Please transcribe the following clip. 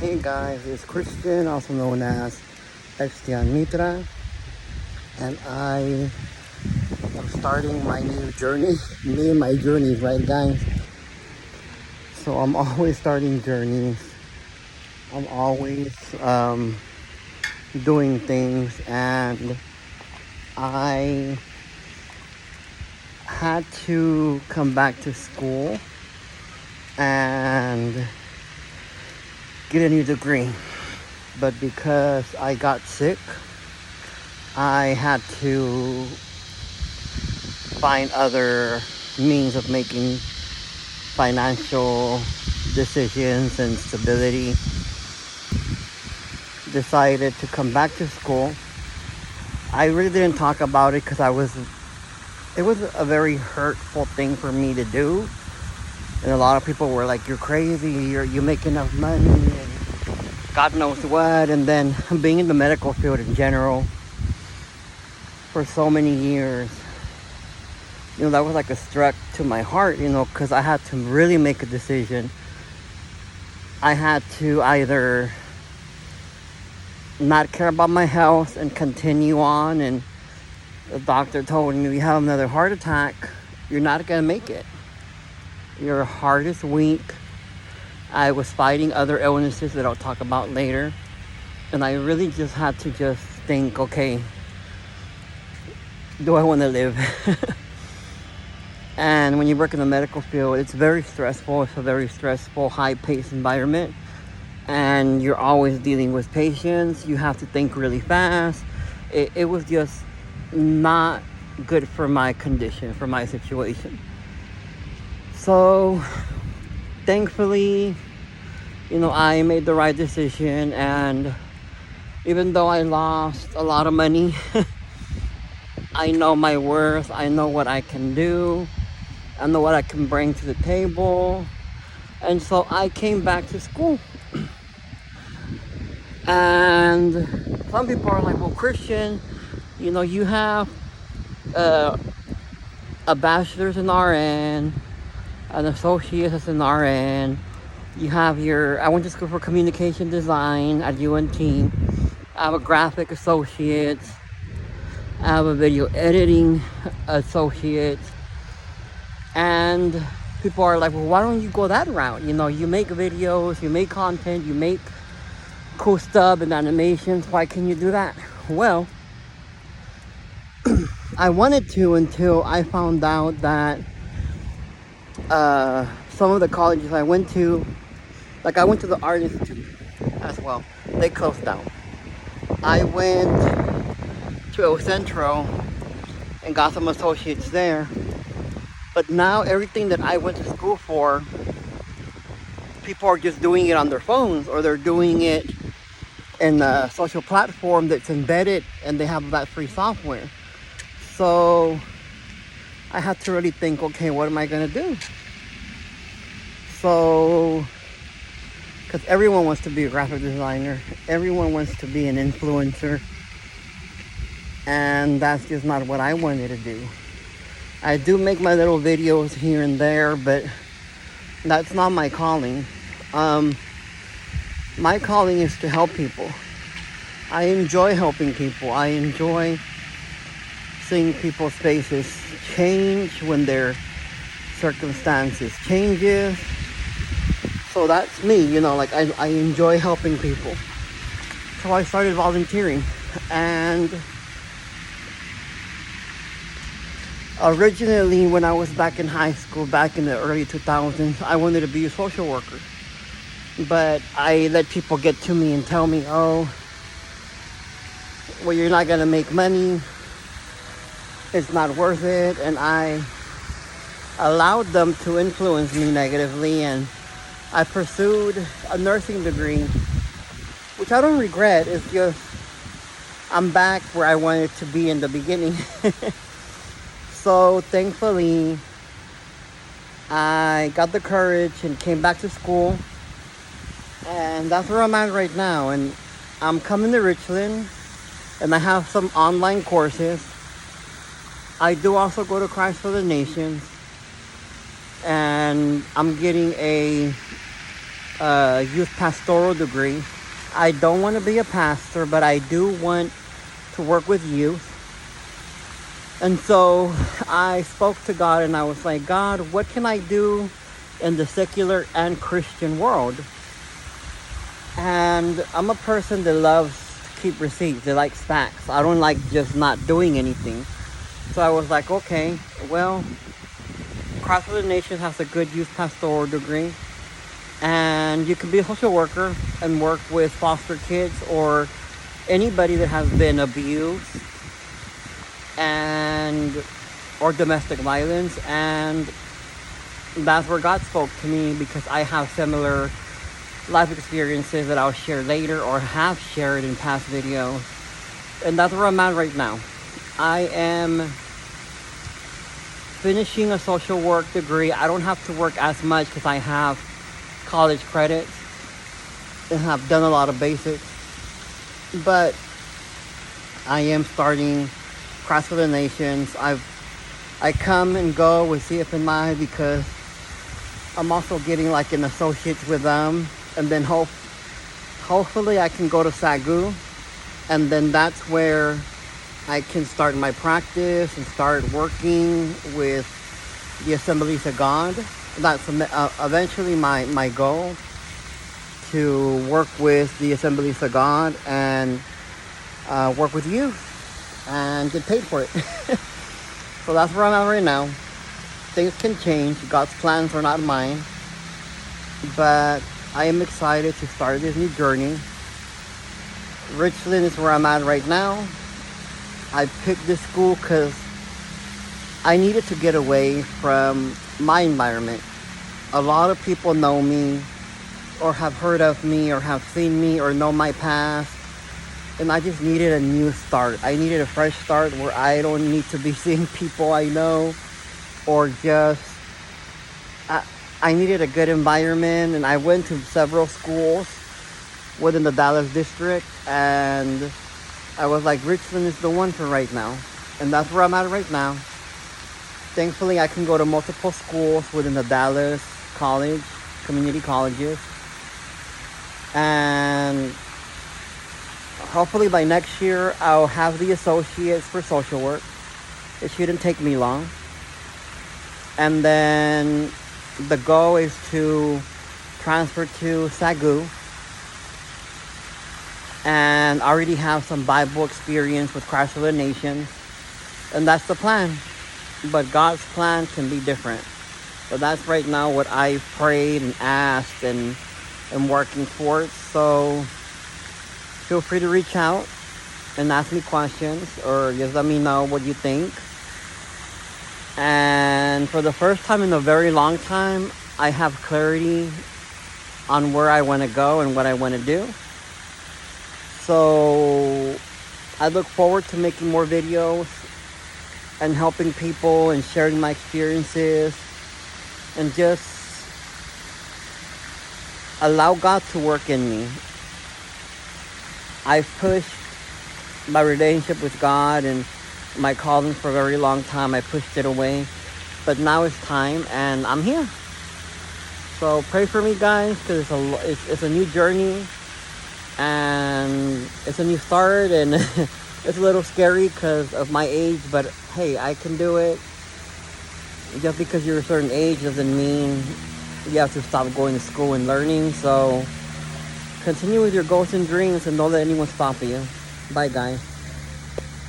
Hey guys, it's Xtian, also known as Xtian Mitra, and I am starting my new journey. Me and my journeys, right guys? So I'm always starting journeys. I'm always doing things, and I had to come back to school and get a new degree. But because I got sick, I had to find other means of making financial decisions and stability. Decided to come back to school. I really didn't talk about it because it was a very hurtful thing for me to do. And a lot of people were like, you're crazy, you make enough money, and God knows what. And then being in the medical field in general for so many years, that was like a struck to my heart, because I had to really make a decision. I had to either not care about my health and continue on, and the doctor told me, you have another heart attack, you're not going to make it. Your heart is weak. I was fighting other illnesses that I'll talk about later. And I really just had to just think, okay, do I want to live? And when you work in the medical field, it's very stressful. It's a very stressful, high-paced environment. And you're always dealing with patients. You have to think really fast. It was just not good for my condition, for my situation. So, thankfully, I made the right decision, and even though I lost a lot of money, I know my worth, I know what I can do, I know what I can bring to the table, and so I came back to school. And some people are like, well, Xtian, you have a bachelor's in RN, an associate's in RN. You have I went to school for communication design at UNT. I have a graphic associate. I have a video editing associate. And people are like, well, why don't you go that route? You make videos, you make content, you make cool stuff and animations. Why can you do that? Well, I wanted to until I found out that some of the colleges I went to, like I went to the Art Institute as well, they closed down. I went to El Centro and got some associates there. But now everything that I went to school for, people are just doing it on their phones, or they're doing it in a social platform that's embedded and they have that free software. So I had to really think, okay, what am I going to do? So, because everyone wants to be a graphic designer, everyone wants to be an influencer, and that's just not what I wanted to do. I do make my little videos here and there, but that's not my calling. My calling is to help people. I enjoy helping people. I enjoy seeing people's faces change when their circumstances changes. So that's me, I enjoy helping people. So I started volunteering. And originally, when I was back in high school, back in the early 2000s, I wanted to be a social worker. But I let people get to me and tell me, oh, well, you're not going to make money. It's not worth it. And I allowed them to influence me negatively, and I pursued a nursing degree, which I don't regret. It's just I'm back where I wanted to be in the beginning. So thankfully, I got the courage and came back to school, and that's where I'm at right now. And I'm coming to Richland, and I have some online courses. I do also go to Christ for the Nations, and I'm getting a youth pastoral degree. I don't want to be a pastor, but I do want to work with youth. And so I spoke to God and I was like, God, what can I do in the secular and Christian world? And I'm a person that loves to keep receipts. That likes facts. I don't like just not doing anything. So I was like, okay, well, Christ for the Nation has a good youth pastoral degree. And you can be a social worker and work with foster kids or anybody that has been abused and or domestic violence. And that's where God spoke to me, because I have similar life experiences that I'll share later or have shared in past videos. And that's where I'm at right now. I am finishing a social work degree. I don't have to work as much because I have college credits and have done a lot of basics. But I am starting Christ for the Nations. I come and go with CFNI because I'm also getting like an associate with them, and then hopefully I can go to SAGU, and then that's where I can start my practice and start working with the Assemblies of God. That's eventually my goal, to work with the Assemblies of God and work with you and get paid for it. So that's where I'm at right now. Things can change. God's plans are not mine. But I am excited to start this new journey. Richland is where I'm at right now. I picked this school because I needed to get away from my environment. A lot of people know me or have heard of me or have seen me or know my past. And I just needed a new start. I needed a fresh start where I don't need to be seeing people I know, or just I needed a good environment. And I went to several schools within the Dallas district, and I was like, Richland is the one for right now. And that's where I'm at right now. Thankfully, I can go to multiple schools within the Dallas college, community colleges. And hopefully by next year, I'll have the associates for social work. It shouldn't take me long. And then the goal is to transfer to SAGU. And I already have some Bible experience with Christ for the Nations. And that's the plan. But God's plan can be different. So that's right now what I prayed and asked and am working towards. So feel free to reach out and ask me questions, or just let me know what you think. And for the first time in a very long time, I have clarity on where I want to go and what I want to do. So I look forward to making more videos and helping people and sharing my experiences, and just allow God to work in me. I've pushed my relationship with God and my calling for a very long time. I pushed it away, but now it's time, and I'm here. So pray for me, guys, because it's a new journey, and it's a new start, and it's a little scary because of my age, but hey, I can do it. Just because you're a certain age doesn't mean you have to stop going to school and learning. So continue with your goals and dreams, and don't let anyone stop you. Bye, guys.